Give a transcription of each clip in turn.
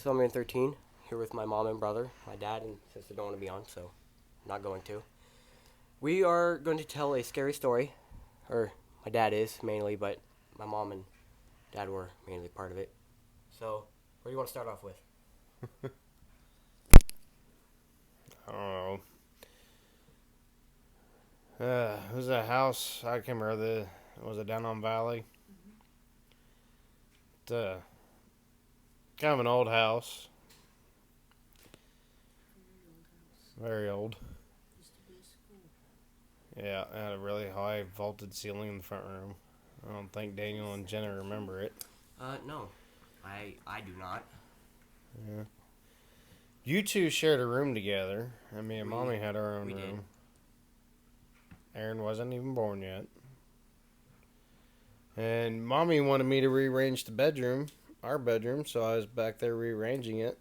So I'm in 13, here with my mom and brother. My dad and sister don't want to be on, so I'm not going to. We are going to tell a scary story, or my dad is mainly, but my mom and dad were mainly part of it. So, what do you want to start off with? I don't know. It was a house. I can't remember was it down on Valley? It's kind of an old house. Very old. Yeah, it had a really high vaulted ceiling in the front room. I don't think Daniel and Jenna remember it. No. I do not. Yeah. You two shared a room together. And me and Mommy had our own we room. did. Aaron wasn't even born yet. And Mommy wanted me to rearrange the bedroom, our bedroom, so I was back there rearranging it.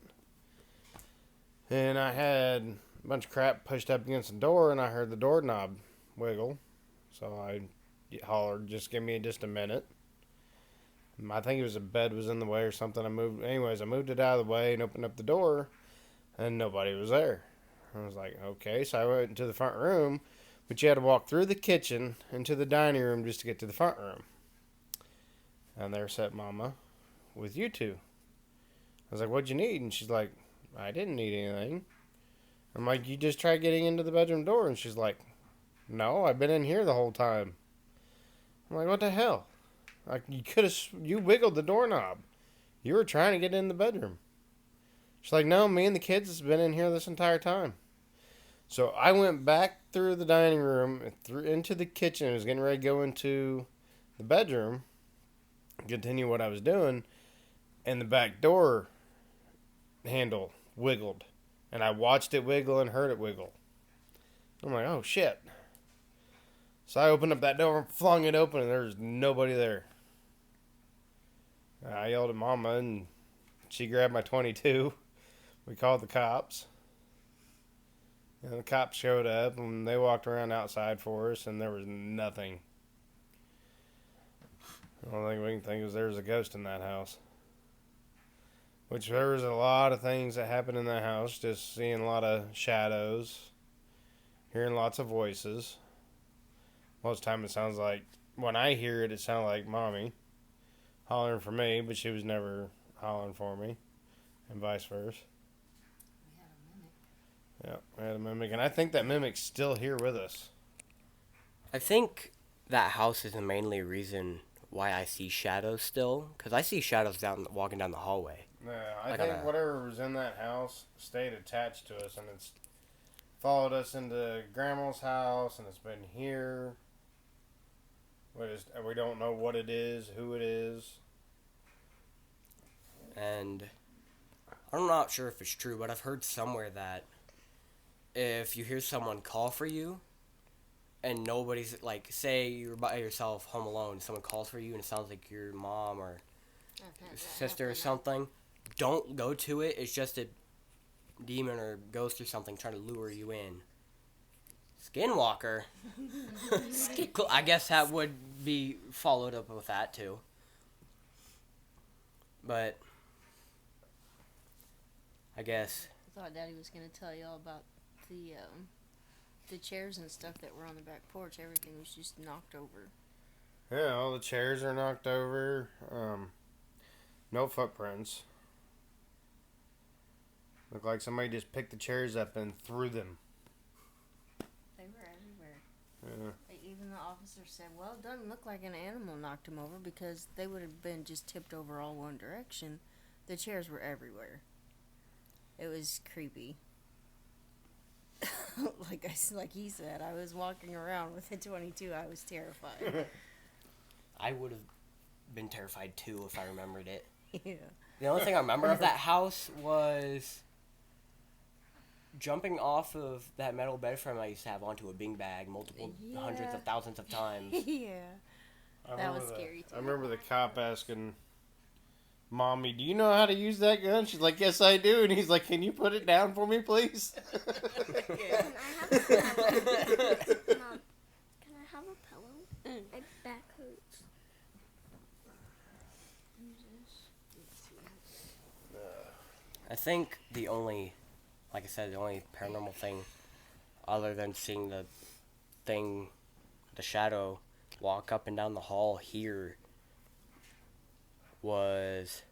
And I had a bunch of crap pushed up against the door, and I heard the doorknob wiggle. So I hollered, just give me just a minute. I think it was a bed was in the way or something. I moved it out of the way and opened up the door, and nobody was there. I was like, okay. So I went into the front room, but you had to walk through the kitchen into the dining room just to get to the front room. And there sat Mama with you two. I was like, what'd you need? And she's like, I didn't need anything. I'm like, you just tried getting into the bedroom door. And she's like, no, I've been in here the whole time. I'm like, what the hell? Like, you wiggled the doorknob. You were trying to get in the bedroom. She's like, no, me and the kids has been in here this entire time. So I went back through the dining room, into the kitchen, and was getting ready to go into the bedroom, continue what I was doing, and the back door handle wiggled. And I watched it wiggle and heard it wiggle. I'm like, oh shit. So I opened up that door and flung it open, and there was nobody there. I yelled at Mama, and she grabbed my 22. We called the cops. And the cops showed up, and they walked around outside for us, and there was nothing. The only thing we can think is there was a ghost in that house. Which there was a lot of things that happened in that house. Just seeing a lot of shadows. Hearing lots of voices. Most of the time it sounds like, when I hear it, it sounded like Mommy hollering for me, but she was never hollering for me. And vice versa. Yeah, we had a mimic. And I think that mimic's still here with us. I think that house is the mainly reason why I see shadows still, because I see shadows walking down the hallway. Yeah, I think whatever was in that house stayed attached to us, and it's followed us into Grandma's house, and it's been here. We don't know what it is, who it is. And I'm not sure if it's true, but I've heard somewhere that if you hear someone call for you, and nobody's, like, say you're by yourself home alone, someone calls for you and it sounds like your mom or sister or something, don't go to it. It's just a demon or ghost or something trying to lure you in. Skinwalker. I guess that would be followed up with that too. But I guess I thought Daddy was going to tell y'all about the chairs and stuff that were on the back porch. Everything was just knocked over. Yeah, all the chairs are knocked over. No footprints. Looked like somebody just picked the chairs up and threw them. They were everywhere. Yeah. Even the officer said, well, it doesn't look like an animal knocked them over because they would have been just tipped over all one direction. The chairs were everywhere. It was creepy. like he said, I was walking around with a 22. I was terrified. I would have been terrified too if I remembered it. Yeah. The only thing I remember of that house was jumping off of that metal bed frame I used to have onto a beanbag hundreds of thousands of times. Yeah. That was scary too. I remember the cop asking Mommy, do you know how to use that gun? She's like, yes, I do. And he's like, can you put it down for me, please? Yeah. Mom, can I have a pillow? My back hurts. I think the only, like I said, the only paranormal thing, other than seeing the shadow, walk up and down the hall here, was,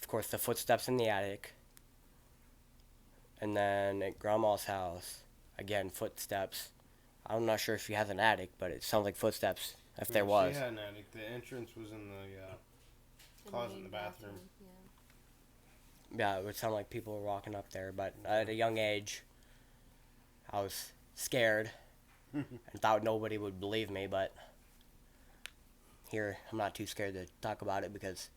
of course, the footsteps in the attic. And then at Grandma's house, again, footsteps. I'm not sure if she has an attic, but it sounds like footsteps, if there was. She had an attic. The entrance was in the closet in the bathroom. Yeah, it would sound like people were walking up there, but at a young age, I was scared and thought nobody would believe me, but here, I'm not too scared to talk about it because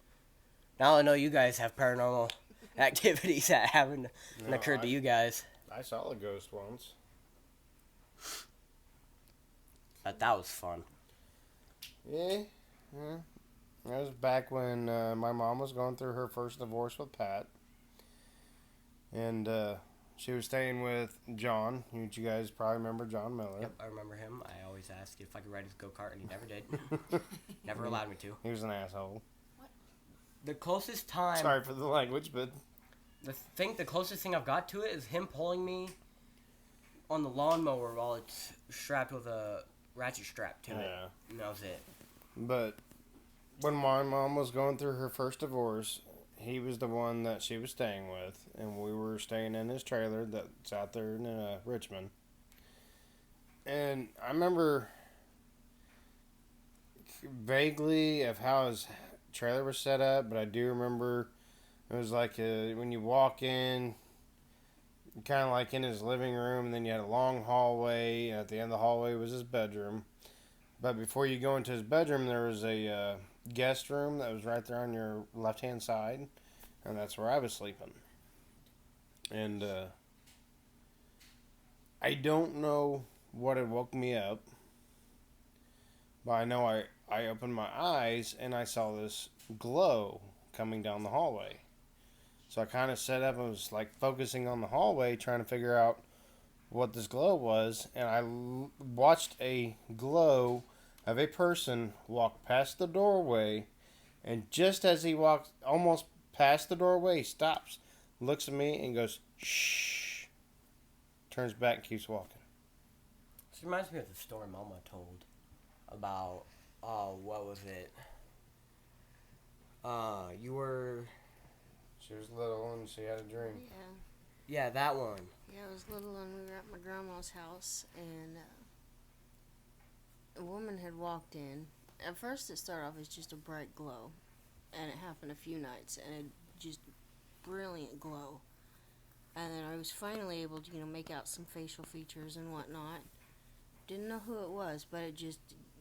now I know you guys have paranormal activities that haven't occurred to you guys. I saw a ghost once. But that was fun. Yeah. That was back when my mom was going through her first divorce with Pat. And she was staying with John, who you guys probably remember, John Miller. Yep, I remember him. I always asked if I could ride his go-kart, and he never did. Never allowed me to. He was an asshole. The closest time... Sorry for the language, but... The closest thing I've got to it is him pulling me on the lawnmower while it's strapped with a ratchet strap to it. And that was it. But when my mom was going through her first divorce, he was the one that she was staying with, and we were staying in his trailer that's out there in Richmond. And I remember vaguely of how his trailer was set up, but I do remember it was like when you walk in, kind of like in his living room, and then you had a long hallway, and at the end of the hallway was his bedroom. But before you go into his bedroom, there was a guest room that was right there on your left-hand side, and that's where I was sleeping. And I don't know what had woke me up, but I know I opened my eyes, and I saw this glow coming down the hallway. So I kind of set up and was like focusing on the hallway, trying to figure out what this glow was, and I watched a glow of a person walk past the doorway, and just as he walks almost past the doorway, he stops, looks at me, and goes, "Shh," turns back and keeps walking. This reminds me of the story Mama told about, what was it? You were... She was little and she had a dream. Yeah. Yeah, that one. Yeah, I was little and we were at my grandma's house, and a woman had walked in. At first it started off as just a bright glow, and it happened a few nights, and it just brilliant glow. And then I was finally able to, make out some facial features and whatnot. Didn't know who it was, but it just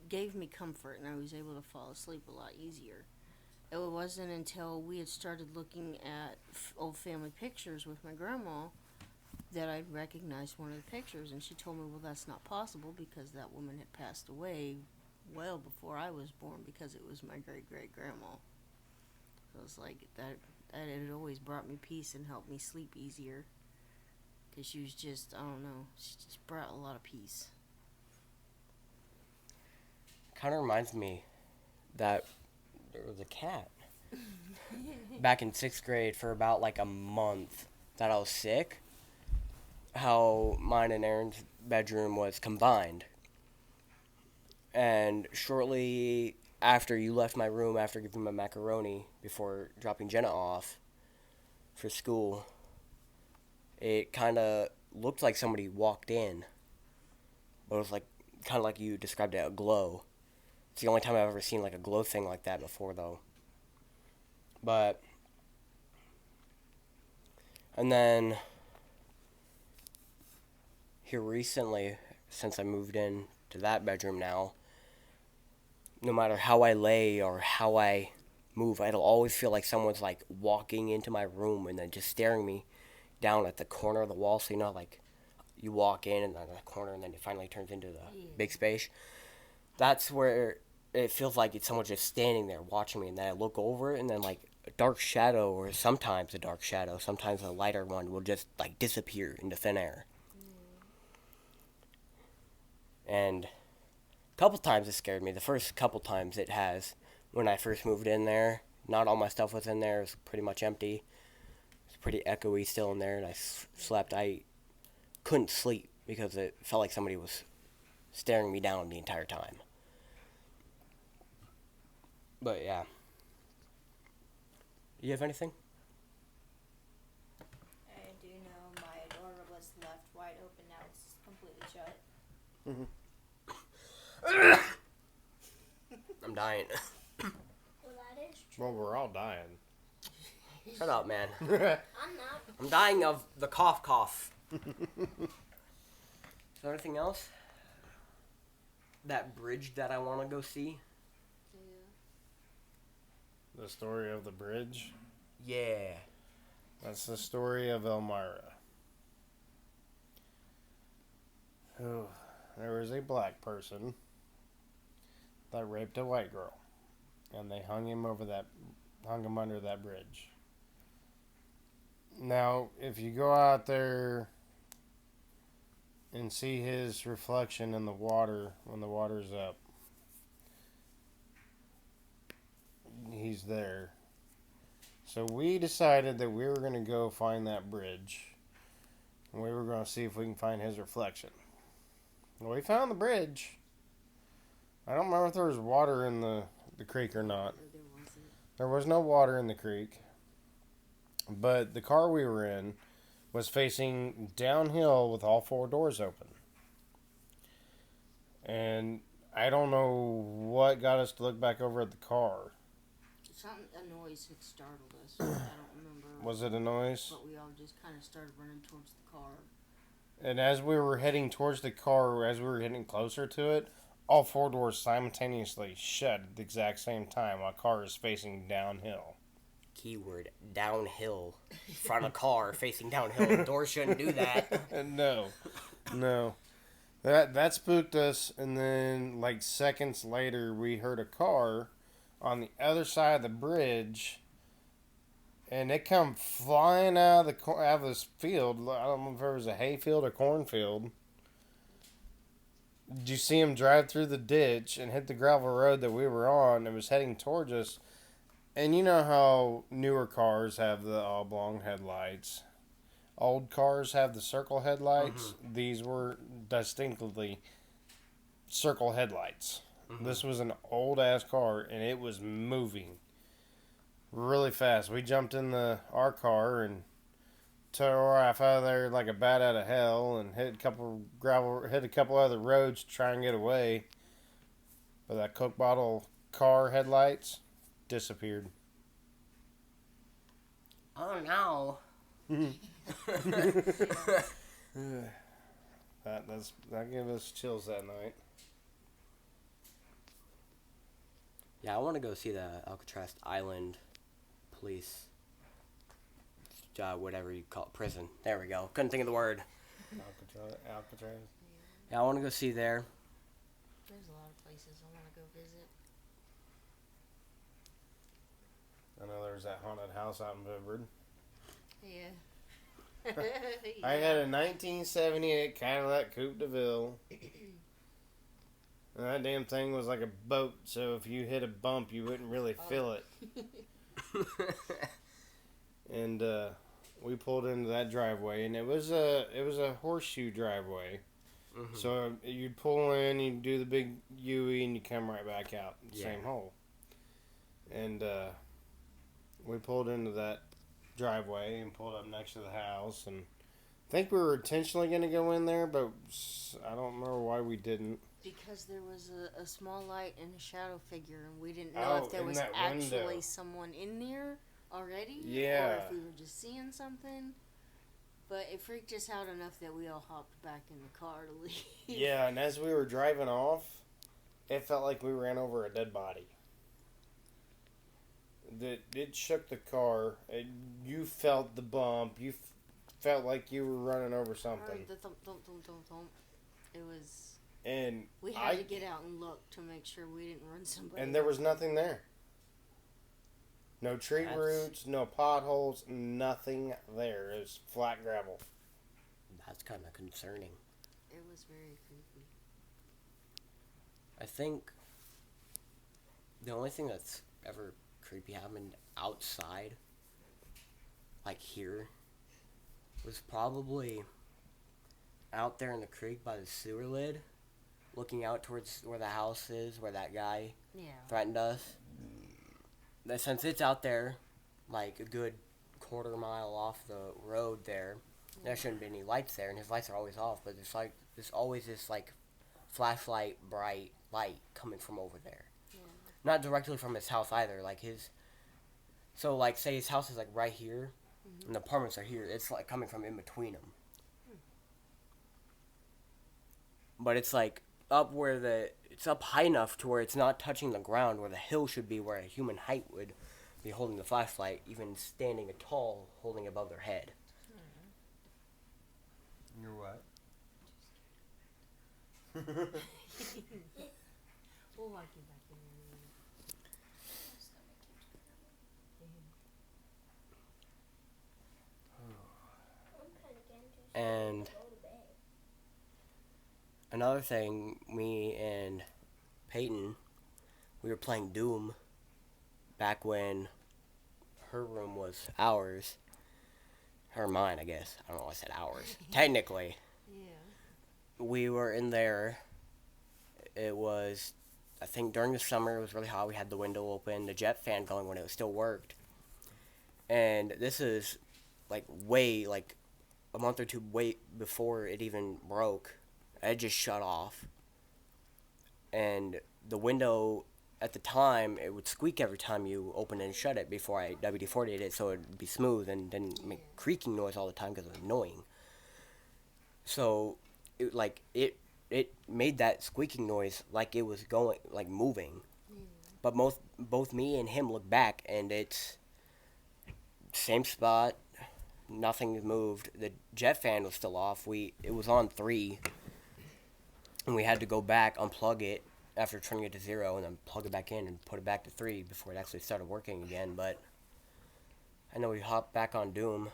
gave me comfort, and I was able to fall asleep a lot easier. It wasn't until we had started looking at old family pictures with my grandma that I recognized one of the pictures, and she told me, well, that's not possible because that woman had passed away well before I was born because it was my great-great-grandma. So it was like that had always brought me peace and helped me sleep easier because she was just, I don't know, she just brought a lot of peace. Kind of reminds me that there was a cat back in 6th grade for about like a month that I was sick. How mine and Aaron's bedroom was combined. And shortly after you left my room after giving me macaroni before dropping Jenna off for school, it kind of looked like somebody walked in. But it was like kind of like you described it, a glow. It's the only time I've ever seen like a glow thing like that before, though. But, and then here recently, since I moved in to that bedroom now, no matter how I lay or how I move, it'll always feel like someone's like walking into my room and then just staring me down at the corner of the wall. So like you walk in and then the corner and then it finally turns into the big space. That's where it feels like it's someone just standing there watching me, and then I look over and then like a dark shadow, or sometimes a dark shadow, sometimes a lighter one will just like disappear into thin air. And a couple times it scared me. The first couple times it has, when I first moved in there, not all my stuff was in there. It was pretty much empty. It's pretty echoey still in there, and I slept. I couldn't sleep because it felt like somebody was staring me down the entire time. But yeah. You have anything? I do know my door was left wide open. Now it's completely shut. I'm dying. Well, that is true. Well, we're all dying. Shut up, man. I'm not. I'm dying of the cough. Is there anything else? That bridge that I want to go see? The story of the bridge. Yeah. That's the story of Elmira. Oh, there was a black person that raped a white girl, and they hung him under that bridge. Now, if you go out there and see his reflection in the water when the water's up, he's there. So we decided that we were going to go find that bridge. And we were going to see if we can find his reflection. Well, we found the bridge. I don't remember if there was water in the creek or not. There wasn't. There was no water in the creek. But the car we were in was facing downhill with all four doors open. And I don't know what got us to look back over at the car. A noise had startled us. I don't remember. Was it a noise? But we all just kind of started running towards the car. And as we were heading towards the car, as we were getting closer to it, all four doors simultaneously shut at the exact same time while the car is facing downhill. Keyword, downhill. Front of car facing downhill. The door shouldn't do that. No. That spooked us, and then like seconds later we heard a car on the other side of the bridge, and it come flying out of this field. I don't know if it was a hayfield or cornfield. Did you see him drive through the ditch and hit the gravel road that we were on and was heading towards us? And you know how newer cars have the oblong headlights. Old cars have the circle headlights. Mm-hmm. These were distinctly circle headlights. Mm-hmm. This was an old-ass car, and it was moving really fast. We jumped in our car and tore off out of there like a bat out of hell and hit a couple other roads to try and get away. But that Coke bottle car headlights disappeared. Oh no. that gave us chills that night. Yeah, I want to go see the Alcatraz Island police, whatever you call it, prison. There we go. Couldn't think of the word. Alcatraz. Yeah, I want to go see there. There's a lot of places I want to go visit. I know there's that haunted house out in Woodward. Yeah. I had a 1978 Cadillac Coupe de Ville. And that damn thing was like a boat, so if you hit a bump, you wouldn't really feel it. And we pulled into that driveway, and it was a horseshoe driveway. Mm-hmm. So you'd pull in, you'd do the big U-E, and you come right back out the same hole. And we pulled into that driveway and pulled up next to the house, and I think we were intentionally going to go in there, but I don't remember why we didn't. Because there was a small light and a shadow figure, and we didn't know if there was actually someone in there already, or if we were just seeing something. But it freaked us out enough that we all hopped back in the car to leave. Yeah, and as we were driving off, it felt like we ran over a dead body. It shook the car. You felt the bump. You felt like you were running over something. The thump, thump, thump, thump, thump. It was... And we had to get out and look to make sure we didn't run somebody. And there was nothing there. No tree roots, no potholes, nothing there. It was flat gravel. That's kind of concerning. It was very creepy. I think the only thing that's ever creepy happened outside like here, was probably out there in the creek by the sewer lid, looking out towards where the house is, where that guy threatened us. That since it's out there, like a good quarter mile off the road there, there shouldn't be any lights there, and his lights are always off. But there's always this like flashlight bright light coming from over there. Yeah. Not directly from his house either. Like so like say his house is like right here, and the apartments are here. It's like coming from in between them. But it's like up where it's up high enough to where it's not touching the ground, where the hill should be, where a human height would be holding the flashlight, even standing tall, holding above their head. You're what? We'll walk you back in there. And another thing, me and Peyton, we were playing Doom back when her room was ours. Her mine, I guess. I don't know why I said ours. Technically. Yeah. We were in there. It was, I think during the summer, it was really hot. We had the window open, the jet fan going when it still worked. And this is like a month or two before it even broke. It just shut off. And the window, at the time, it would squeak every time you open and shut it before I WD-40'd it, so it would be smooth and didn't make creaking noise all the time because it was annoying. So, it made that squeaking noise like it was going, like moving. But both me and him look back, and it's same spot. Nothing moved. The jet fan was still off. It was on 3, and we had to go back, unplug it after turning it to 0, and then plug it back in and put it back to 3 before it actually started working again. But I know we hopped back on Doom.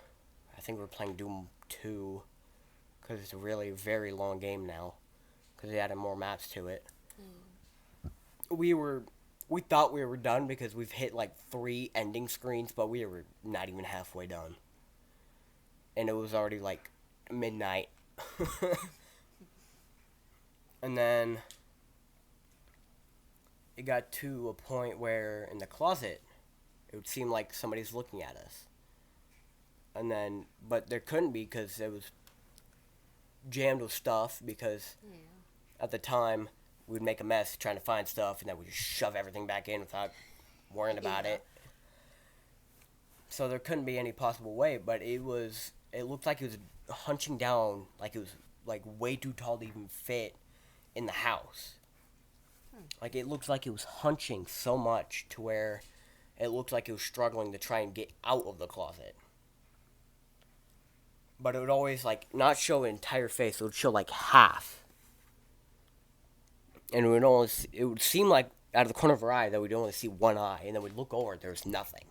I think we're playing Doom 2 because it's a really very long game now because they added more maps to it. We thought we were done because we've hit like 3 ending screens, but we were not even halfway done. And it was already like midnight. And then it got to a point where in the closet, it would seem like somebody's looking at us. And then, but there couldn't be because it was jammed with stuff because at the time, we'd make a mess trying to find stuff and then we'd just shove everything back in without worrying about it. So there couldn't be any possible way, but it looked like it was hunching down, like it was like way too tall to even fit in the house. Like it looked like it was hunching so much to where it looked like it was struggling to try and get out of the closet. But it would always like not show an entire face, it would show like half. And it would seem like out of the corner of our eye that we'd only see one eye, and then we'd look over and there was nothing.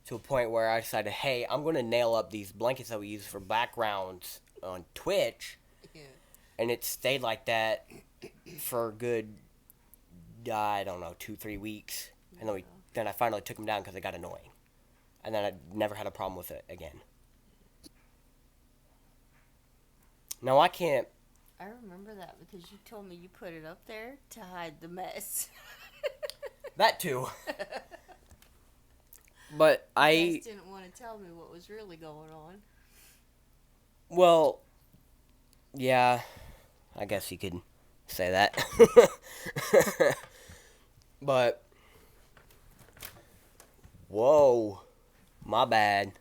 To a point where I decided, hey, I'm going to nail up these blankets that we use for backgrounds on Twitch. Yeah. And it stayed like that for a good, I don't know, 2-3 weeks. And then I finally took them down because it got annoying. And then I never had a problem with it again. Now I can't. I remember that because you told me you put it up there to hide the mess. That too. But You guys didn't want to tell me what was really going on. Well, yeah, I guess you could say that. But, whoa, my bad.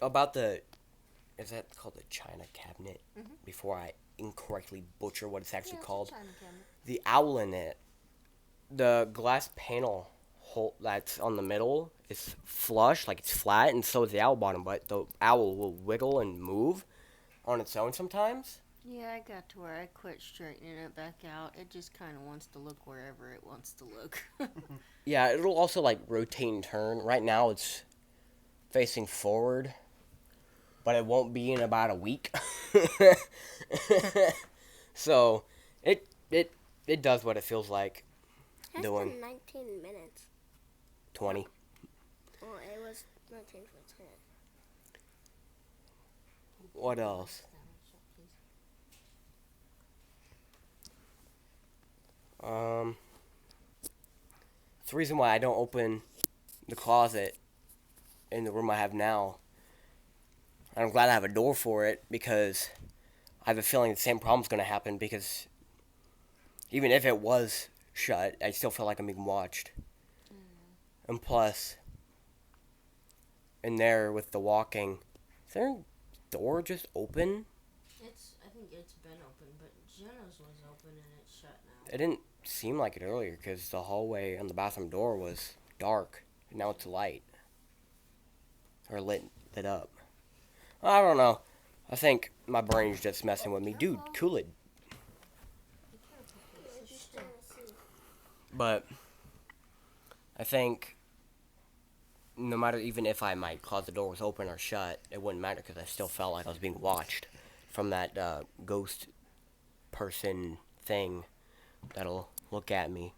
About is that called the China cabinet? Mm-hmm. Before I incorrectly butcher what it's actually called. China cabinet. The owl in it, the glass panel hole that's on the middle is flush, like it's flat, and so is the owl bottom, but the owl will wiggle and move on its own sometimes. Yeah, I got to where I quit straightening it back out. It just kind of wants to look wherever it wants to look. Yeah, it'll also like rotate and turn. Right now it's facing forward, but it won't be in about a week. So it does what it feels like Has doing. been 19 minutes. 20. Well, it was not changed for 10. What else? It's the reason why I don't open the closet in the room I have now. I'm glad I have a door for it because I have a feeling the same problem's going to happen because even if it was shut, I still feel like I'm being watched. And plus, in there with the walking, is there a door just open? I think it's been open, but Jenna's was open and it's shut now. It didn't seem like it earlier because the hallway and the bathroom door was dark. And now it's light. Or lit up. I don't know. I think my brain's just messing with me. Dude, cool it. We're just trying to see. But I think no matter even if my closet door was open or shut, it wouldn't matter because I still felt like I was being watched from that ghost person thing that'll look at me.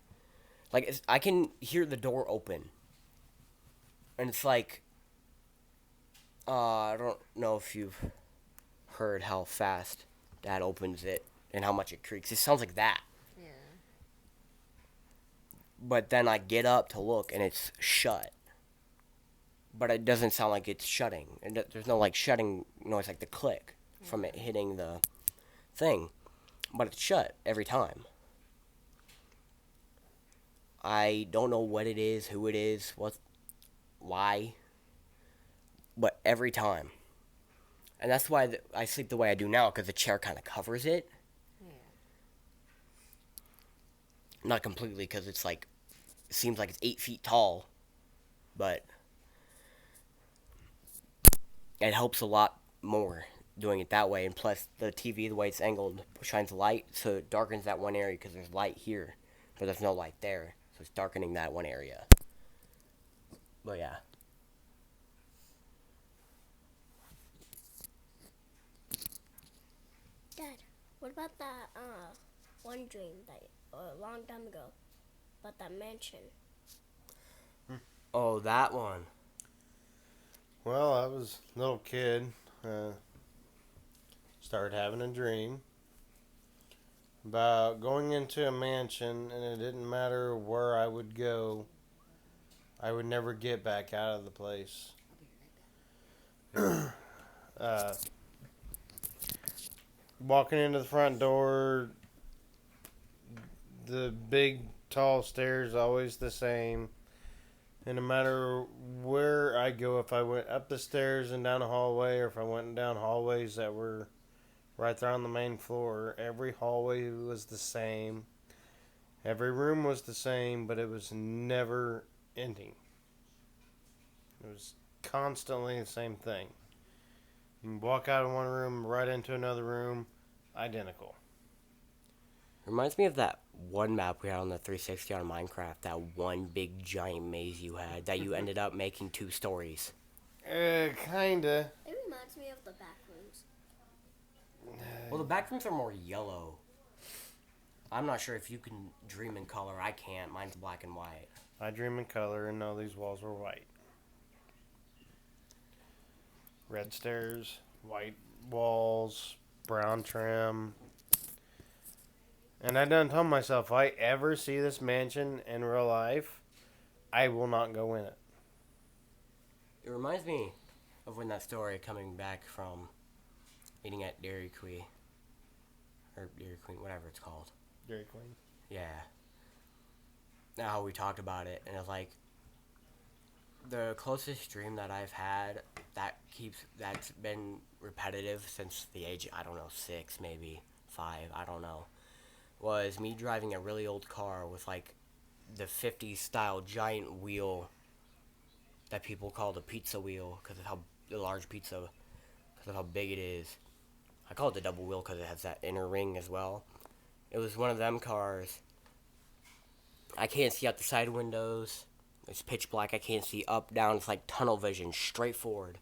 Like I can hear the door open, and it's like I don't know if you've heard how fast Dad opens it and how much it creaks. It sounds like that. Yeah. But then I get up to look and it's shut. But it doesn't sound like it's shutting. And there's no like shutting noise like the click from it hitting the thing. But it's shut every time. I don't know what it is, who it is, why. But every time. And that's why I sleep the way I do now, because the chair kind of covers it. Yeah. Not completely, because it's like, it seems like it's 8 feet tall. But it helps a lot more doing it that way. And plus, the TV, the way it's angled, shines light, so it darkens that one area, because there's light here, but there's no light there. So it's darkening that one area. But yeah. Dad, what about that one dream that a long time ago about that mansion? Oh, that one. Well, I was a little kid. Started having a dream about going into a mansion, and it didn't matter where I would go, I would never get back out of the place. Walking into the front door, the big tall stairs always the same. And no matter where I go, if I went up the stairs and down a hallway, or if I went down hallways that were right there on the main floor, every hallway was the same. Every room was the same, but it was never ending. It was constantly the same thing. You walk out of one room, right into another room, identical. Reminds me of that one map we had on the 360 on Minecraft. That one big giant maze you had that you ended up making 2 stories. Kinda. It reminds me of the back rooms. Well, the back rooms are more yellow. I'm not sure if you can dream in color. I can't. Mine's black and white. I dream in color, and no, these walls were white. Red stairs, white walls, brown trim. And I done told myself, if I ever see this mansion in real life, I will not go in it. It reminds me of when that story coming back from eating at Dairy Queen. Or Dairy Queen, whatever it's called. Dairy Queen. Yeah. Now how we talked about it, and it's like the closest dream that I've had that's been repetitive since the age, I don't know, 6, maybe 5, I don't know, was me driving a really old car with like the 50s style giant wheel that people call the pizza wheel because of how the large pizza, because of how big it is. I call it the double wheel because it has that inner ring as well. It was one of them cars. I can't see out the side windows. It's pitch black. I can't see up, down. It's like tunnel vision, straight forward.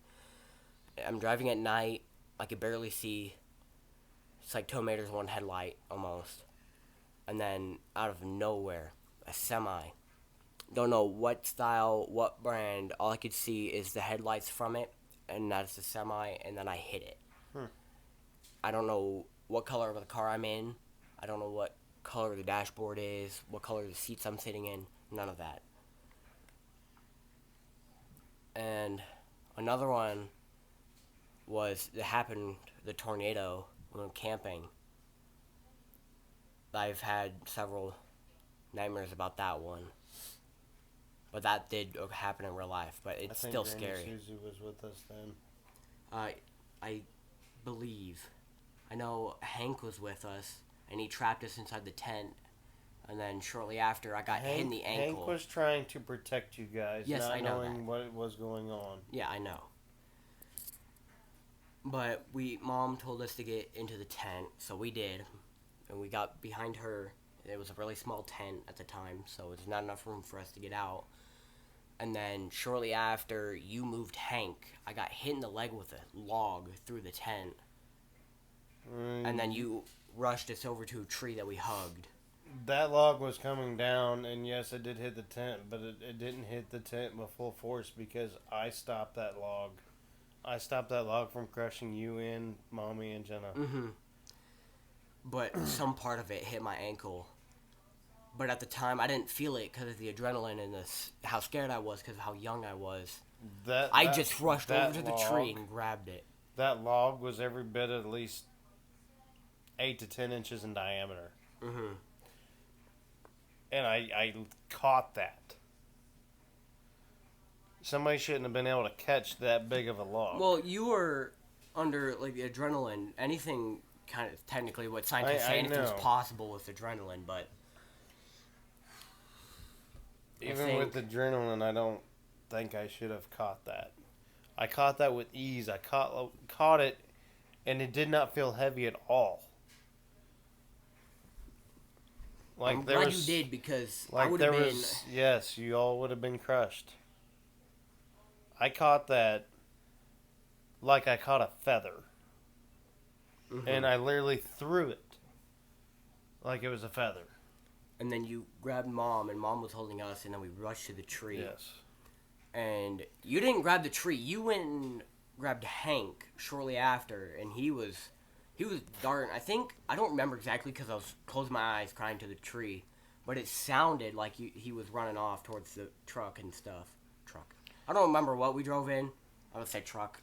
I'm driving at night. I could barely see. It's like 2 meters, one headlight almost. And then out of nowhere, a semi Don't know what style, what brand. All I could see is the headlights from it, and that's the semi, and then I hit it. Hmm. I don't know what color of the car I'm in. I don't know what color the dashboard is, what color the seats I'm sitting in. None of that. And another one was it happened the tornado when we were camping. I've had several nightmares about that one. But that did happen in real life, but it's still Granny scary. Susie was with us then. I believe. I know Hank was with us, and he trapped us inside the tent. And then shortly after, I got hit in the ankle. Hank was trying to protect you guys, Yes, not I know knowing that. what was going on. Yeah, I know. But Mom told us to get into the tent, so we did. And we got behind her. It was a really small tent at the time, so there's not enough room for us to get out. And then shortly after you moved Hank, I got hit in the leg with a log through the tent. And then you rushed us over to a tree that we hugged. That log was coming down, and yes, it did hit the tent, but it didn't hit the tent with full force because I stopped that log. I stopped that log from crushing you in, Mommy, and Jenna. Mm-hmm. But some part of it hit my ankle. But at the time, I didn't feel it because of the adrenaline and how scared I was because of how young I was. I just rushed over to the tree and grabbed it. That log was every bit at least 8 to 10 inches in diameter. Mm-hmm. And I caught that. Somebody shouldn't have been able to catch that big of a log. Well, you were under like the adrenaline. Anything kind of technically what scientists say anything's possible with adrenaline, but even with adrenaline, I don't think I should have caught that. I caught that with ease. I caught it, and it did not feel heavy at all. Like I'm glad you did because I would have been. Yes, you all would have been crushed. I caught that like I caught a feather. Mm-hmm. And I literally threw it like it was a feather. And then you grabbed Mom, and Mom was holding us, and then we rushed to the tree. Yes. And you didn't grab the tree. You went and grabbed Hank shortly after, and he was darting. I don't remember exactly because I was closing my eyes crying to the tree, but it sounded like he was running off towards the truck and stuff. I don't remember what we drove in. I would say truck.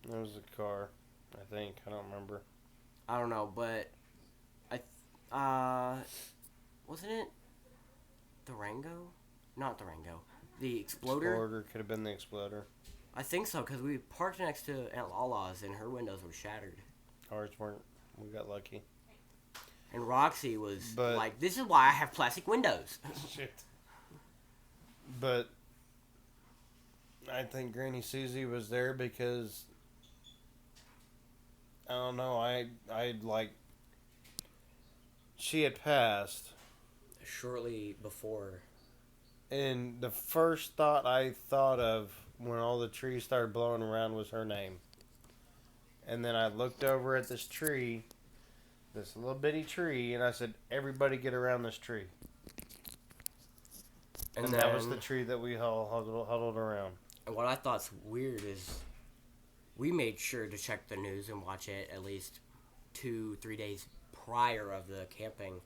It was a car, I think. I don't remember. I don't know, but wasn't it Durango? Not Durango. The Exploder? Exploder could have been the Exploder. I think so, because we parked next to Aunt Lala's, and her windows were shattered. Ours weren't. We got lucky. And Roxy was like, this is why I have plastic windows. Shit. But I think Granny Susie was there because I don't know, I like she had passed shortly before. And the first thought I thought of when all the trees started blowing around was her name. And then I looked over at this tree, this little bitty tree, and I said, everybody get around this tree. And that was the tree that we all huddled around. And what I thought's weird is we made sure to check the news and watch it at least 2-3 days prior of the camping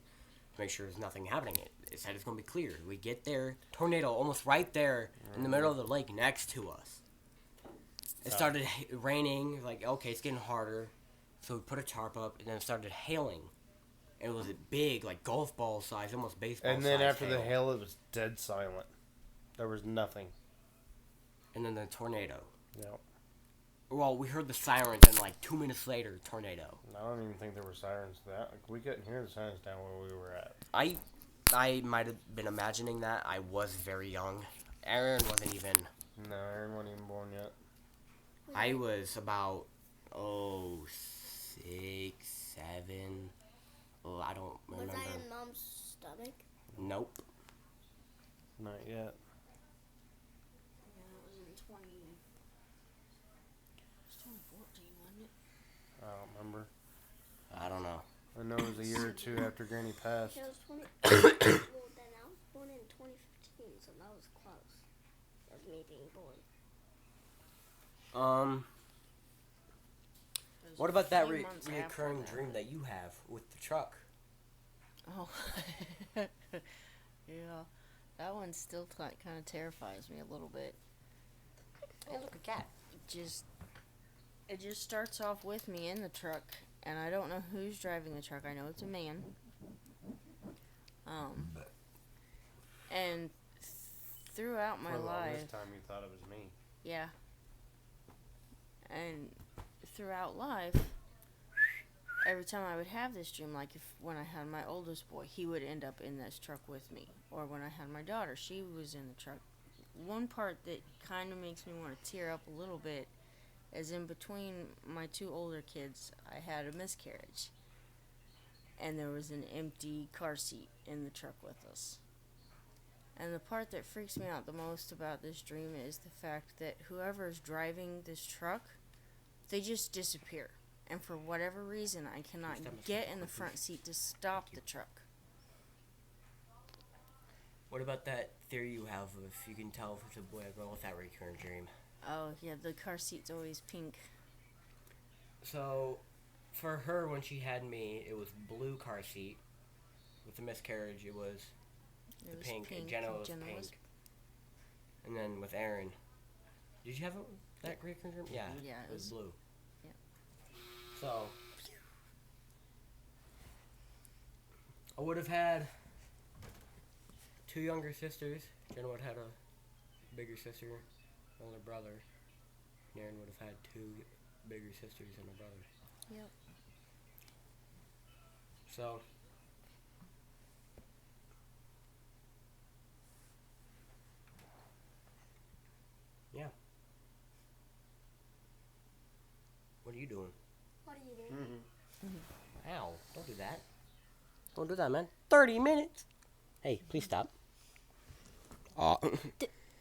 to make sure there's nothing happening. It said it's going to be clear. We get there, tornado almost right there in the middle of the lake next to us. It started raining, like, okay, it's getting harder. So we put a tarp up, and then it started hailing. And it was a big, like, golf ball size, almost baseball size. And then after the hail, it was dead silent. There was nothing. And then the tornado. Yep. Well, we heard the sirens, and like 2 minutes later, tornado. I don't even think there were sirens. We couldn't hear the sirens down where we were at. I might have been imagining that. I was very young. Aaron wasn't even. No, Aaron wasn't even born yet. I was about 6, 7. Oh, I don't remember. Was I in Mom's stomach? Nope. Not yet. Yeah, it was in 2014, wasn't it? I don't remember. I don't know. I know it was a year or two after Granny passed. Yeah, it was 20. Well, then I was born in 2015, so that of me being born. It was What a about that few months after reoccurring that. dream that you have with the truck? Oh, yeah. That one still kind of terrifies me a little bit. Hey, look, a cat. It just starts off with me in the truck, and I don't know who's driving the truck. I know it's a man. And throughout my For the life, longest time you thought it was me. yeah. And throughout life, every time I would have this dream, like when I had my oldest boy, he would end up in this truck with me. Or when I had my daughter, she was in the truck. One part that kind of makes me want to tear up a little bit is in between my two older kids, I had a miscarriage. And there was an empty car seat in the truck with us. And the part that freaks me out the most about this dream is the fact that whoever's driving this truck, they just disappear. And for whatever reason, I cannot get in the front seat to stop the truck. What about that theory you have of if you can tell if it's a boy or girl with that recurring dream? Oh, yeah, the car seat's always pink. So, for her, when she had me, it was blue car seat. With the miscarriage, it was It was pink. pink. Jenna was Jenna pink. was- And then with Aaron, did you have that recurring dream? Yeah, Yeah, it was blue. Yeah. So, I would have had 2 younger sisters. Jenna would have had a bigger sister, an older brother. And Aaron would have had 2 bigger sisters and a brother. Yep. So, yeah. What are you doing? What are you doing? Ow, don't do that. Don't do that, man. 30 minutes. Hey, please stop.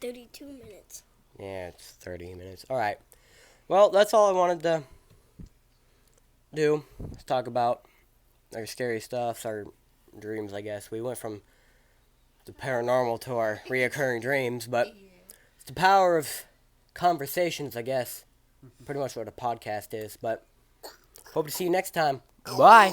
32 minutes. Yeah, it's 30 minutes. All right. Well, that's all I wanted to do. Let's talk about our scary stuff, our dreams, I guess. We went from the paranormal to our reoccurring dreams, but it's the power of conversations, I guess. Pretty much what a podcast is, but hope to see you next time. Bye.